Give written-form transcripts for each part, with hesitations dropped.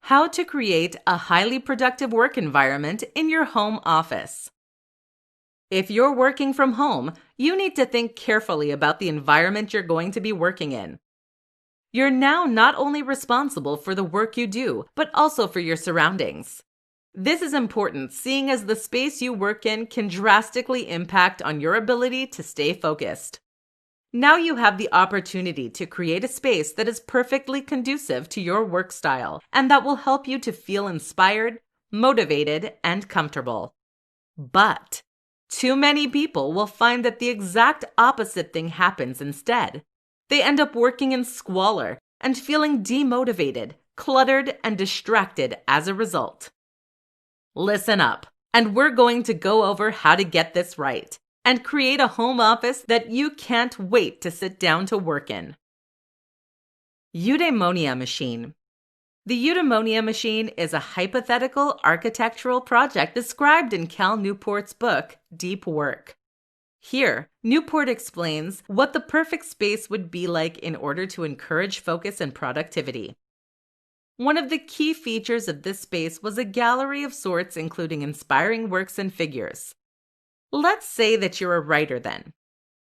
How to create a highly productive work environment in your home office. If you're working from home, you need to think carefully about the environment you're going to be working in. You're now not only responsible for the work you do, but also for your surroundings. This is important, seeing as the space you work in can drastically impact on your ability to stay focused. Now you have the opportunity to create a space that is perfectly conducive to your work style and that will help you to feel inspired, motivated, and comfortable. But too many people will find that the exact opposite thing happens instead. They end up working in squalor and feeling demotivated, cluttered, and distracted as a result. Listen up, and we're going to go over how to get this right and create a home office that you can't wait to sit down to work in. Eudaimonia machine. The Eudaimonia machine is a hypothetical architectural project described in Cal Newport's book, Deep Work. Here, Newport explains what the perfect space would be like in order to encourage focus and productivity. One of the key features of this space was a gallery of sorts including inspiring works and figures. Let's say that you're a writer then.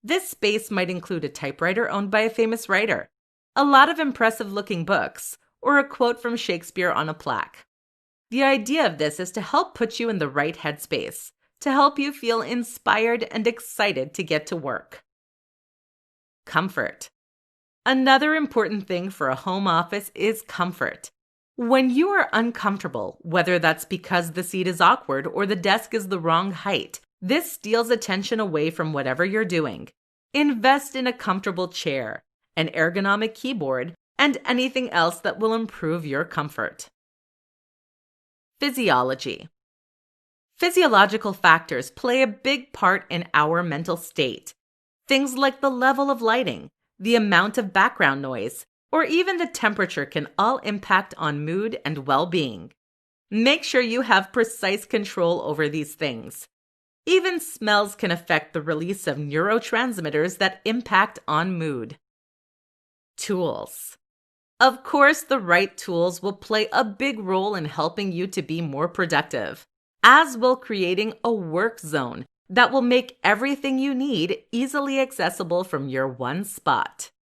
This space might include a typewriter owned by a famous writer, a lot of impressive-looking books, or a quote from Shakespeare on a plaque. The idea of this is to help put you in the right headspace, to help you feel inspired and excited to get to work. Comfort. Another important thing for a home office is comfort. When you are uncomfortable, whether that's because the seat is awkward or the desk is the wrong height, this steals attention away from whatever you're doing. Invest in a comfortable chair, an ergonomic keyboard, and anything else that will improve your comfort. Physiology. Physiological factors play a big part in our mental state. Things like the level of lighting, the amount of background noise, or even the temperature can all impact on mood and well-being. Make sure you have precise control over these things. Even smells can affect the release of neurotransmitters that impact on mood. Tools. Of course, the right tools will play a big role in helping you to be more productive, as will creating a work zone that will make everything you need easily accessible from your one spot.